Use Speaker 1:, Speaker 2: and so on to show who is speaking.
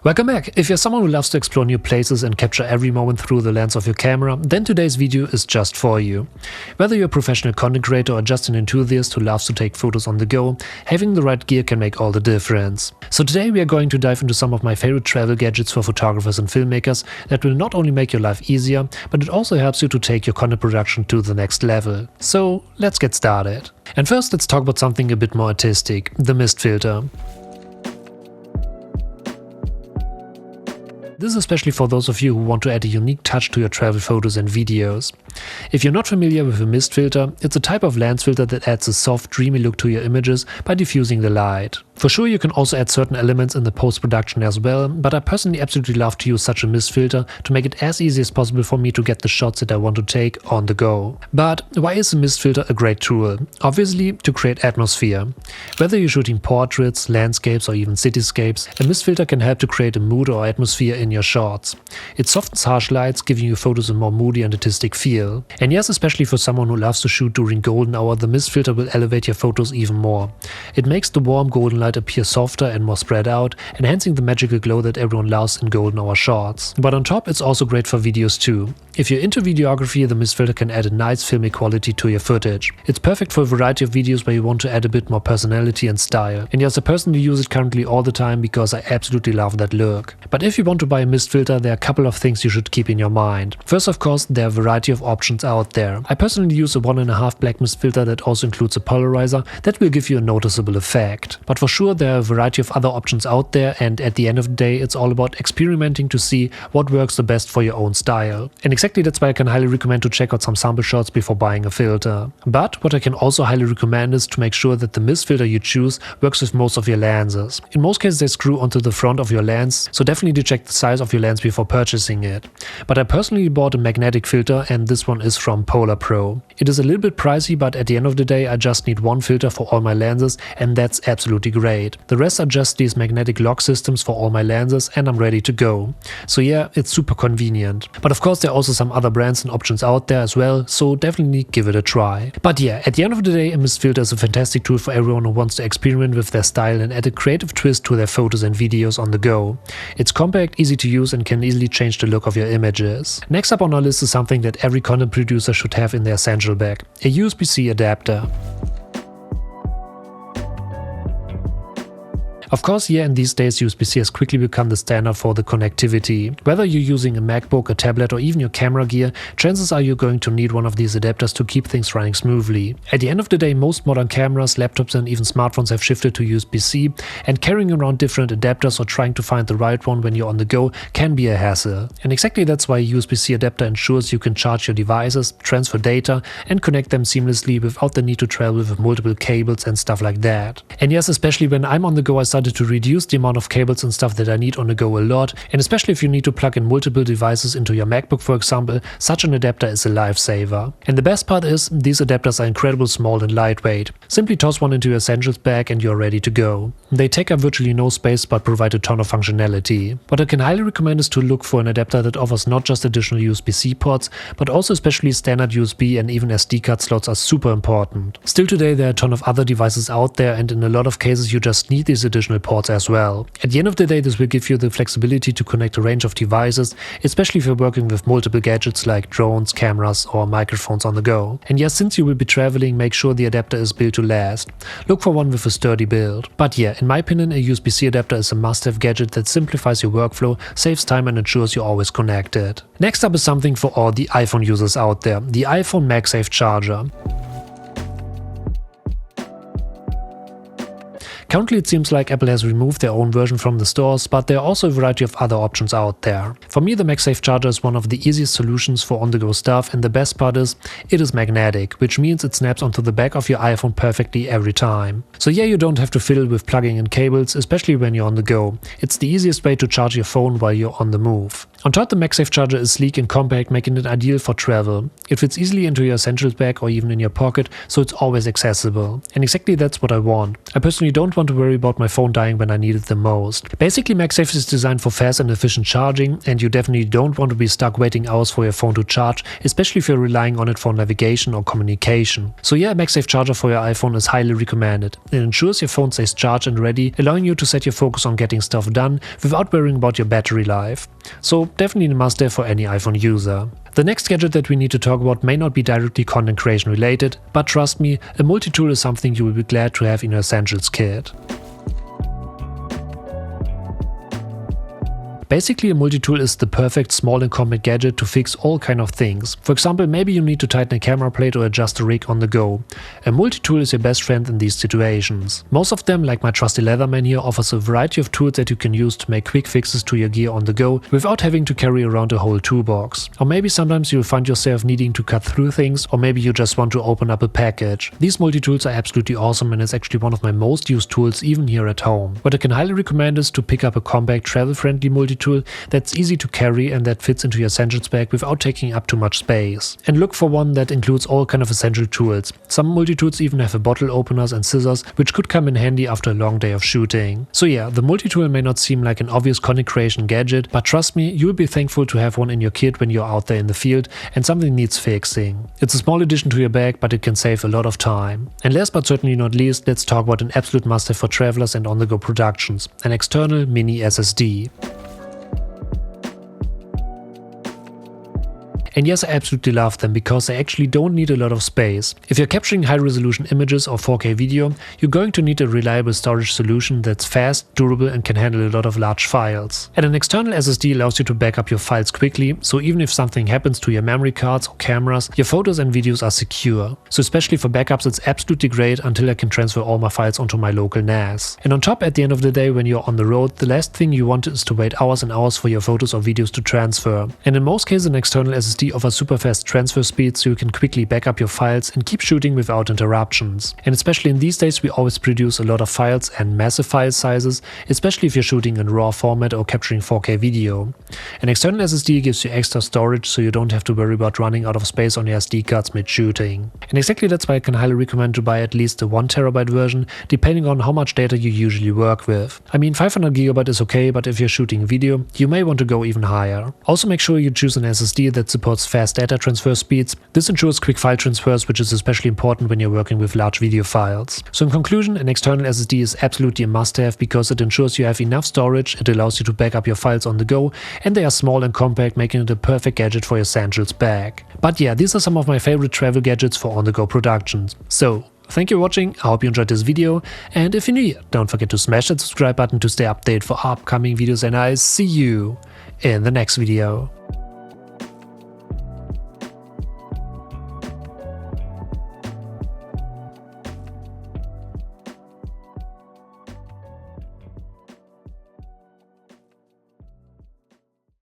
Speaker 1: Welcome back! If you're someone who loves to explore new places and capture every moment through the lens of your camera, then today's video is just for you. Whether you're a professional content creator or just an enthusiast who loves to take photos on the go, having the right gear can make all the difference. So today we are going to dive into some of my favorite travel gadgets for photographers and filmmakers that will not only make your life easier, but it also helps you to take your content production to the next level. So let's get started. And first let's talk about something a bit more artistic, the mist filter. This is especially for those of you who want to add a unique touch to your travel photos and videos. If you're not familiar with a mist filter, it's a type of lens filter that adds a soft, dreamy look to your images by diffusing the light. For sure, you can also add certain elements in the post-production as well, but I personally absolutely love to use such a mist filter to make it as easy as possible for me to get the shots that I want to take on the go. But why is a mist filter a great tool? Obviously, to create atmosphere. Whether you're shooting portraits, landscapes, or even cityscapes, a mist filter can help to create a mood or atmosphere in your shots. It softens harsh lights, giving your photos a more moody and artistic feel. And yes, especially for someone who loves to shoot during golden hour, the mist filter will elevate your photos even more. It makes the warm golden light appear softer and more spread out, enhancing the magical glow that everyone loves in golden hour shots. But on top, it's also great for videos too. If you're into videography, the mist filter can add a nice filmic quality to your footage. It's perfect for a variety of videos where you want to add a bit more personality and style. And yes, I personally use it currently all the time because I absolutely love that look. But if you want to buy a mist filter, there are a couple of things you should keep in your mind. First, of course, there are a variety of options out there. I personally use a 1.5 black mist filter that also includes a polarizer that will give you a noticeable effect. But for sure, there are a variety of other options out there, and at the end of the day, it's all about experimenting to see what works the best for your own style. And exactly that's why I can highly recommend to check out some sample shots before buying a filter. But what I can also highly recommend is to make sure that the mist filter you choose works with most of your lenses. In most cases, they screw onto the front of your lens, so definitely check the size of your lens before purchasing it. But I personally bought a magnetic filter, and this one is from Polar Pro. It is a little bit pricey, but at the end of the day, I just need one filter for all my lenses, and that's absolutely great. The rest are just these magnetic lock systems for all my lenses, and I'm ready to go. So yeah, it's super convenient. But of course, there are also some other brands and options out there as well, so definitely give it a try. But yeah, at the end of the day, a mist filter is a fantastic tool for everyone who wants to experiment with their style and add a creative twist to their photos and videos on the go. It's compact, easy to use, and can easily change the look of your images. Next up on our list is something that every content producer should have in their essential bag: a USB-C adapter. Of course, yeah, in these days, USB-C has quickly become the standard for the connectivity. Whether you're using a MacBook, a tablet, or even your camera gear, chances are you're going to need one of these adapters to keep things running smoothly. At the end of the day, most modern cameras, laptops, and even smartphones have shifted to USB-C, and carrying around different adapters or trying to find the right one when you're on the go can be a hassle. And exactly that's why a USB-C adapter ensures you can charge your devices, transfer data, and connect them seamlessly without the need to travel with multiple cables and stuff like that. And yes, especially when I'm on the go, I started to reduce the amount of cables and stuff that I need on the go a lot, and especially if you need to plug in multiple devices into your MacBook, for example, such an adapter is a lifesaver. And the best part is, these adapters are incredibly small and lightweight. Simply toss one into your essentials bag and you're ready to go. They take up virtually no space but provide a ton of functionality. What I can highly recommend is to look for an adapter that offers not just additional USB-C ports, but also especially standard USB and even SD card slots are super important. Still today, there are a ton of other devices out there, and in a lot of cases you just need these additional ports as well. At the end of the day, this will give you the flexibility to connect a range of devices, especially if you're working with multiple gadgets like drones, cameras, or microphones on the go. And yes, since you will be traveling, make sure the adapter is built to last. Look for one with a sturdy build. But yeah, in my opinion, a USB-C adapter is a must-have gadget that simplifies your workflow, saves time, and ensures you're always connected. Next up is something for all the iPhone users out there: the iPhone MagSafe charger. Currently, it seems like Apple has removed their own version from the stores, but there are also a variety of other options out there. For me, the MagSafe charger is one of the easiest solutions for on-the-go stuff, and the best part is, it is magnetic, which means it snaps onto the back of your iPhone perfectly every time. So yeah, you don't have to fiddle with plugging in cables, especially when you're on the go. It's the easiest way to charge your phone while you're on the move. On top, the MagSafe charger is sleek and compact, making it ideal for travel. It fits easily into your essentials bag or even in your pocket, so it's always accessible. And exactly that's what I want. I personally don't want want to worry about my phone dying when I need it the most. Basically, MagSafe is designed for fast and efficient charging, and you definitely don't want to be stuck waiting hours for your phone to charge, especially if you're relying on it for navigation or communication. So yeah, a MagSafe charger for your iPhone is highly recommended. It ensures your phone stays charged and ready, allowing you to set your focus on getting stuff done without worrying about your battery life. So definitely a must-have for any iPhone user. The next gadget that we need to talk about may not be directly content creation related, but trust me, a multi-tool is something you will be glad to have in your essentials kit. Basically, a multi-tool is the perfect small and compact gadget to fix all kind of things. For example, maybe you need to tighten a camera plate or adjust a rig on the go. A multi-tool is your best friend in these situations. Most of them, like my trusty Leatherman here, offers a variety of tools that you can use to make quick fixes to your gear on the go without having to carry around a whole toolbox. Or maybe sometimes you'll find yourself needing to cut through things, or maybe you just want to open up a package. These multi-tools are absolutely awesome, and it's actually one of my most used tools even here at home. What I can highly recommend is to pick up a compact, travel-friendly multi-tool that's easy to carry and that fits into your essentials bag without taking up too much space. And look for one that includes all kind of essential tools. Some multi-tools even have a bottle openers and scissors, which could come in handy after a long day of shooting. So yeah, the multi-tool may not seem like an obvious content creation gadget, but trust me, you'll be thankful to have one in your kit when you're out there in the field and something needs fixing. It's a small addition to your bag, but it can save a lot of time. And last but certainly not least, let's talk about an absolute must-have for travelers and on-the-go productions, an external mini SSD. And yes, I absolutely love them because they actually don't need a lot of space. If you're capturing high-resolution images or 4K video, you're going to need a reliable storage solution that's fast, durable, and can handle a lot of large files. And an external SSD allows you to back up your files quickly, so even if something happens to your memory cards or cameras, your photos and videos are secure. So especially for backups, it's absolutely great until I can transfer all my files onto my local NAS. And on top, at the end of the day, when you're on the road, the last thing you want is to wait hours and hours for your photos or videos to transfer. And in most cases, an external SSD offers super fast transfer speed, so you can quickly back up your files and keep shooting without interruptions. And especially in these days, we always produce a lot of files and massive file sizes, especially if you're shooting in RAW format or capturing 4K video. An external SSD gives you extra storage, so you don't have to worry about running out of space on your SD cards mid-shooting. And exactly that's why I can highly recommend to buy at least the 1TB version, depending on how much data you usually work with. I mean, 500GB is okay, but if you're shooting video, you may want to go even higher. Also make sure you choose an SSD that supports fast data transfer speeds. This ensures quick file transfers, which is especially important when you're working with large video files. So in conclusion, an external SSD is absolutely a must-have because it ensures you have enough storage, it allows you to back up your files on the go, and they are small and compact, making it a perfect gadget for your essentials bag. But yeah, these are some of my favorite travel gadgets for on-the-go productions. So, thank you for watching, I hope you enjoyed this video, and if you're new here, don't forget to smash that subscribe button to stay updated for upcoming videos, and I'll see you in the next video.